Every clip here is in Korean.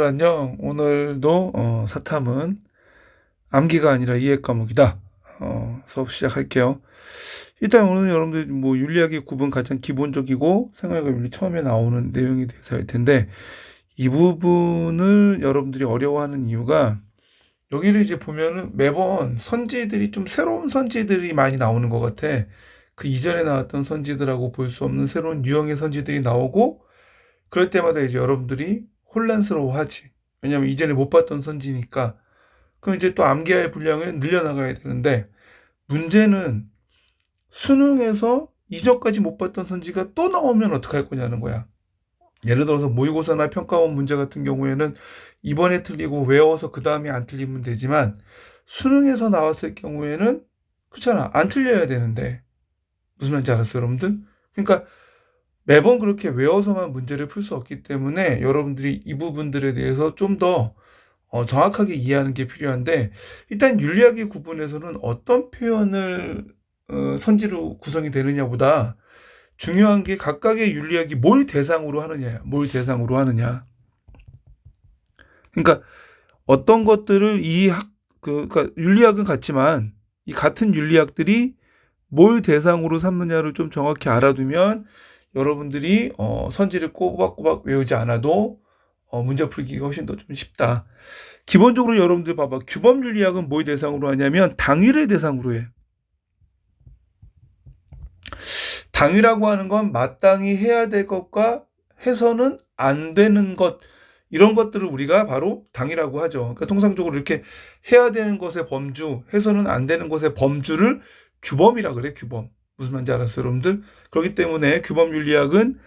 안녕. 오늘도 사탐은 암기가 아니라 이해 과목이다. 수업 시작할게요. 일단 오늘 여러분들 뭐 윤리학의 구분 가장 기본적이고 생활과 윤리 처음에 나오는 내용에 대해서 할 텐데 이 부분을 여러분들이 어려워하는 이유가 여기를 이제 보면은 매번 선지들이 좀 새로운 선지들이 많이 나오는 것 같아. 그 이전에 나왔던 선지들하고 볼 수 없는 새로운 유형의 선지들이 나오고 그럴 때마다 이제 여러분들이 혼란스러워하지. 왜냐면 이전에 못 봤던 선지니까. 그럼 이제 또 암기할 분량을 늘려나가야 되는데, 문제는 수능에서 이전까지 못 봤던 선지가 또 나오면 어떡할 거냐는 거야. 예를 들어서 모의고사나 평가원 문제 같은 경우에는 이번에 틀리고 외워서 그 다음에 안 틀리면 되지만, 수능에서 나왔을 경우에는, 그렇잖아. 안 틀려야 되는데. 무슨 말인지 알았어요, 여러분들? 그러니까 매번 그렇게 외워서만 문제를 풀 수 없기 때문에 여러분들이 이 부분들에 대해서 좀 더 정확하게 이해하는 게 필요한데, 일단 윤리학의 구분에서는 어떤 표현을 선지로 구성이 되느냐보다 중요한 게 각각의 윤리학이 뭘 대상으로 하느냐야. 뭘 대상으로 하느냐. 그러니까 어떤 것들을 그러니까 윤리학은 같지만 이 같은 윤리학들이 뭘 대상으로 삼느냐를 좀 정확히 알아두면 여러분들이 선지를 꼬박꼬박 외우지 않아도 문제 풀기가 훨씬 더 좀 쉽다. 기본적으로 여러분들 봐봐. 규범 윤리학은 뭘 대상으로 하냐면 당위를 대상으로 해. 당위라고 하는 건 마땅히 해야 될 것과 해서는 안 되는 것, 이런 것들을 우리가 바로 당위라고 하죠. 그러니까 통상적으로 이렇게 해야 되는 것의 범주, 해서는 안 되는 것의 범주를 규범이라 그래, 규범. 무슨 말인지 알았어요, 여러분들? 그렇기 때문에 규범 윤리학은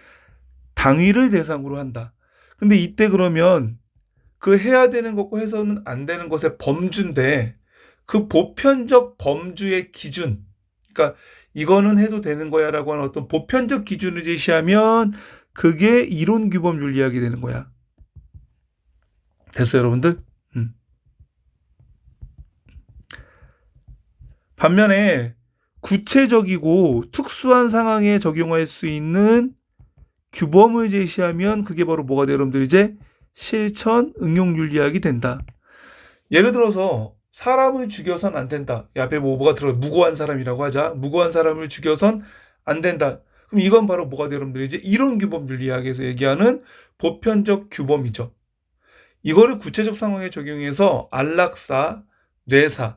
당위를 대상으로 한다. 근데 이때 그러면 그 해야 되는 것과 해서는 안 되는 것의 범주인데 그 보편적 범주의 기준, 그러니까 이거는 해도 되는 거야라고 하는 어떤 보편적 기준을 제시하면 그게 이론 규범 윤리학이 되는 거야. 됐어요, 여러분들? 반면에 구체적이고 특수한 상황에 적용할 수 있는 규범을 제시하면 그게 바로 뭐가 돼요, 여러분들? 이제 실천 응용 윤리학이 된다. 예를 들어서 사람을 죽여선 안 된다. 이 앞에 뭐가 들어 무고한 사람이라고 하자. 무고한 사람을 죽여선 안 된다. 그럼 이건 바로 뭐가 돼요, 여러분들? 이제 이론 규범 윤리학에서 얘기하는 보편적 규범이죠. 이거를 구체적 상황에 적용해서 안락사, 뇌사,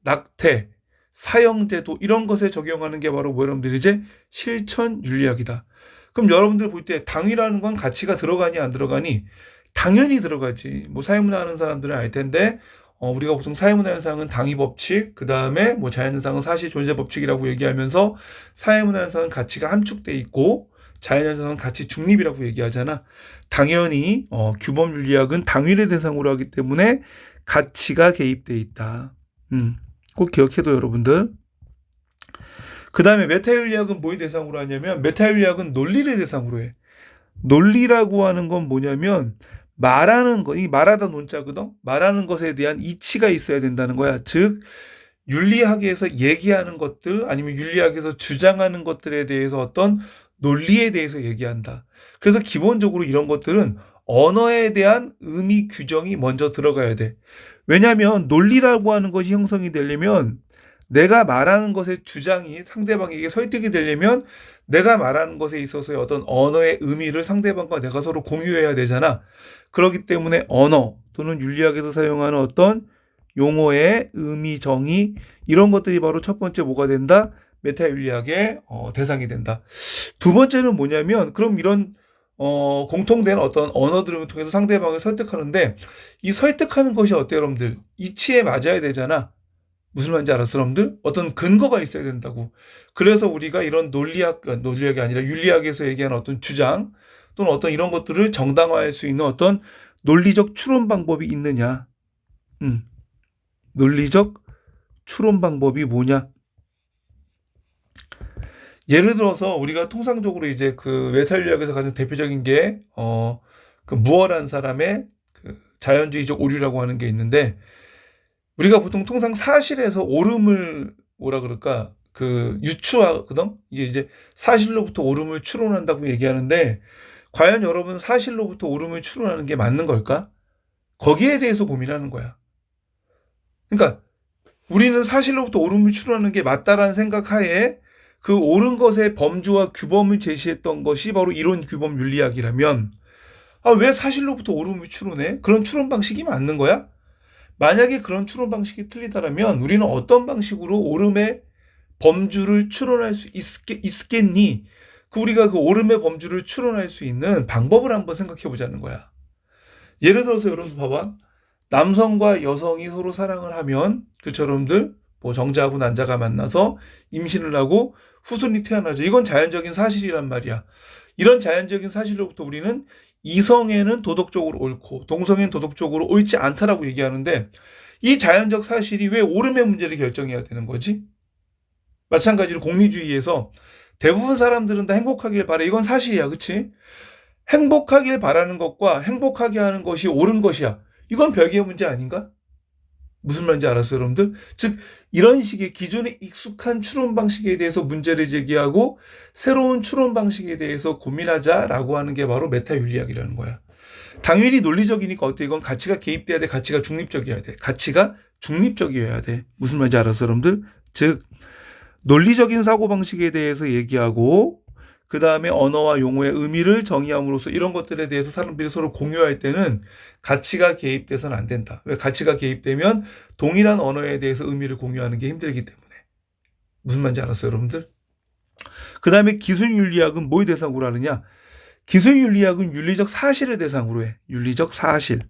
낙태, 사형제도 이런 것에 적용하는 게 바로 뭐 여러분들 이제 실천 윤리학이다. 그럼 여러분들 볼 때 당이라는 건 가치가 들어가니 안 들어가니? 당연히 들어가지. 뭐 사회문화 하는 사람들은 알 텐데 우리가 보통 사회문화 현상은 당위 법칙, 그 다음에 뭐 자연현상은 사실 존재 법칙이라고 얘기하면서 사회문화 현상은 가치가 함축돼 있고 자연현상은 가치 중립이라고 얘기하잖아. 당연히 규범 윤리학은 당위를 대상으로 하기 때문에 가치가 개입돼 있다. 꼭 기억해둬 여러분들. 그 다음에 메타윤리학은 뭘 대상으로 하냐면 메타윤리학은 논리를 대상으로 해. 논리라고 하는 건 뭐냐면 말하는 거, 이 말하다 논자거든. 말하는 것에 대한 이치가 있어야 된다는 거야. 즉 윤리학에서 얘기하는 것들 아니면 윤리학에서 주장하는 것들에 대해서 어떤 논리에 대해서 얘기한다. 그래서 기본적으로 이런 것들은 언어에 대한 의미 규정이 먼저 들어가야 돼. 왜냐하면 논리라고 하는 것이 형성이 되려면 내가 말하는 것의 주장이 상대방에게 설득이 되려면 내가 말하는 것에 있어서의 어떤 언어의 의미를 상대방과 내가 서로 공유해야 되잖아. 그렇기 때문에 언어 또는 윤리학에서 사용하는 어떤 용어의 의미, 정의 이런 것들이 바로 첫 번째 뭐가 된다? 메타윤리학의 대상이 된다. 두 번째는 뭐냐면 그럼 이런 공통된 어떤 언어들을 통해서 상대방을 설득하는데 이 설득하는 것이 어때요, 여러분들? 이치에 맞아야 되잖아. 무슨 말인지 알았어, 여러분들? 어떤 근거가 있어야 된다고. 그래서 우리가 이런 논리학이 아니라 윤리학에서 얘기하는 어떤 주장 또는 어떤 이런 것들을 정당화할 수 있는 어떤 논리적 추론 방법이 있느냐. 논리적 추론 방법이 뭐냐? 예를 들어서 우리가 통상적으로 이제 그 메타윤리학에서 가장 대표적인 게 그 무어란 사람의 그 자연주의적 오류라고 하는 게 있는데 우리가 보통 통상 사실에서 옳음을 뭐라 그럴까 그 유추하거든. 이게 이제 사실로부터 옳음을 추론한다고 얘기하는데 과연 여러분 사실로부터 옳음을 추론하는 게 맞는 걸까? 거기에 대해서 고민하는 거야. 그러니까 우리는 사실로부터 옳음을 추론하는 게 맞다라는 생각하에 그 옳은 것의 범주와 규범을 제시했던 것이 바로 이론 규범 윤리학이라면 왜 사실로부터 옳음을 추론해? 그런 추론 방식이 맞는 거야? 만약에 그런 추론 방식이 틀리다라면 우리는 어떤 방식으로 옳음의 범주를 추론할 수 있겠니? 우리가 그 옳음의 범주를 추론할 수 있는 방법을 한번 생각해 보자는 거야. 예를 들어서 여러분 봐봐. 남성과 여성이 서로 사랑을 하면 그쵸 여러분들? 뭐 정자하고 난자가 만나서 임신을 하고 후손이 태어나죠. 이건 자연적인 사실이란 말이야. 이런 자연적인 사실로부터 우리는 이성애는 도덕적으로 옳고 동성애는 도덕적으로 옳지 않다라고 얘기하는데 이 자연적 사실이 왜 옳음의 문제를 결정해야 되는 거지? 마찬가지로 공리주의에서 대부분 사람들은 다 행복하길 바래. 이건 사실이야. 그치? 행복하길 바라는 것과 행복하게 하는 것이 옳은 것이야. 이건 별개의 문제 아닌가? 무슨 말인지 알았어요, 여러분들? 즉 이런 식의 기존의 익숙한 추론 방식에 대해서 문제를 제기하고 새로운 추론 방식에 대해서 고민하자라고 하는 게 바로 메타윤리학이라는 거야. 당연히 논리적이니까 어때? 이건 가치가 개입돼야 돼. 가치가 중립적이어야 돼. 가치가 중립적이어야 돼. 무슨 말인지 알았어요, 여러분들? 즉 논리적인 사고방식에 대해서 얘기하고 그 다음에 언어와 용어의 의미를 정의함으로써 이런 것들에 대해서 사람들이 서로 공유할 때는 가치가 개입돼서는 안 된다. 왜? 가치가 개입되면 동일한 언어에 대해서 의미를 공유하는 게 힘들기 때문에. 무슨 말인지 알았어요, 여러분들? 그 다음에 기술윤리학은 뭘 대상으로 하느냐? 기술윤리학은 윤리적 사실을 대상으로 해. 윤리적 사실.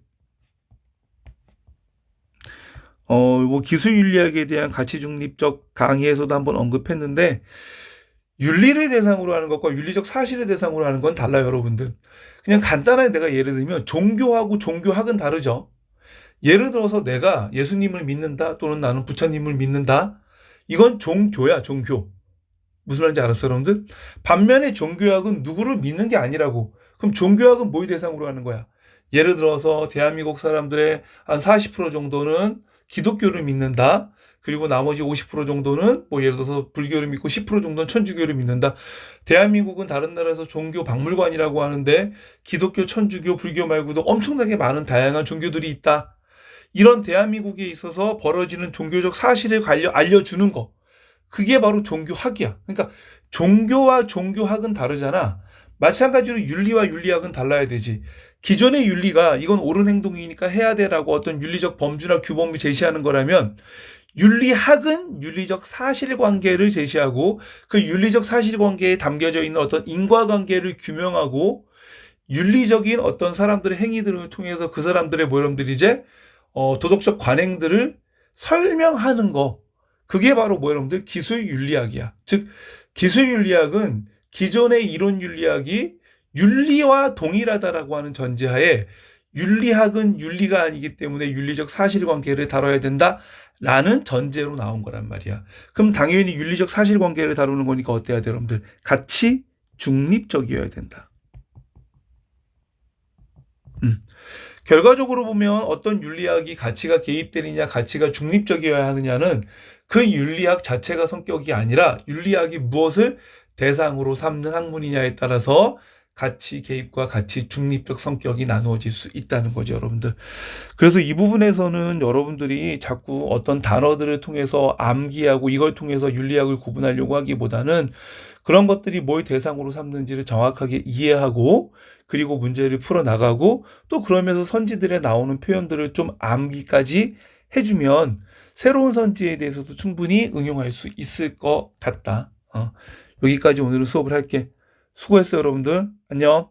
뭐 기술윤리학에 대한 가치 중립적 강의에서도 한번 언급했는데 윤리를 대상으로 하는 것과 윤리적 사실을 대상으로 하는 건 달라요, 여러분들. 그냥 간단하게 내가 예를 들면 종교하고 종교학은 다르죠. 예를 들어서 내가 예수님을 믿는다 또는 나는 부처님을 믿는다. 이건 종교야, 종교. 무슨 말인지 알았어요, 여러분들? 반면에 종교학은 누구를 믿는 게 아니라고. 그럼 종교학은 뭘 대상으로 하는 거야? 예를 들어서 대한민국 사람들의 한 40% 정도는 기독교를 믿는다. 그리고 나머지 50% 정도는 뭐 예를 들어서 불교를 믿고 10% 정도는 천주교를 믿는다. 대한민국은 다른 나라에서 종교 박물관이라고 하는데 기독교, 천주교, 불교 말고도 엄청나게 많은 다양한 종교들이 있다. 이런 대한민국에 있어서 벌어지는 종교적 사실을 알려주는 거. 그게 바로 종교학이야. 그러니까 종교와 종교학은 다르잖아. 마찬가지로 윤리와 윤리학은 달라야 되지. 기존의 윤리가 이건 옳은 행동이니까 해야 돼라고 어떤 윤리적 범주나 규범을 제시하는 거라면 윤리학은 윤리적 사실관계를 제시하고 그 윤리적 사실관계에 담겨져 있는 어떤 인과관계를 규명하고 윤리적인 어떤 사람들의 행위들을 통해서 그 사람들의 뭐 여러분들이 이제 도덕적 관행들을 설명하는 거. 그게 바로 뭐 여러분들 기술윤리학이야. 즉 기술윤리학은 기존의 이론윤리학이 윤리와 동일하다라고 하는 전제하에 윤리학은 윤리가 아니기 때문에 윤리적 사실관계를 다뤄야 된다라는 전제로 나온 거란 말이야. 그럼 당연히 윤리적 사실관계를 다루는 거니까 어때야 돼, 여러분들? 가치 중립적이어야 된다. 결과적으로 보면 어떤 윤리학이 가치가 개입되느냐, 가치가 중립적이어야 하느냐는 그 윤리학 자체가 성격이 아니라 윤리학이 무엇을 대상으로 삼는 학문이냐에 따라서 가치 개입과 가치 중립적 성격이 나누어질 수 있다는 거죠, 여러분들. 그래서 이 부분에서는 여러분들이 자꾸 어떤 단어들을 통해서 암기하고 이걸 통해서 윤리학을 구분하려고 하기보다는 그런 것들이 뭘 대상으로 삼는지를 정확하게 이해하고 그리고 문제를 풀어나가고 또 그러면서 선지들에 나오는 표현들을 좀 암기까지 해주면 새로운 선지에 대해서도 충분히 응용할 수 있을 것 같다. 여기까지 오늘은 수업을 할게. 수고했어요, 여러분들. 안녕.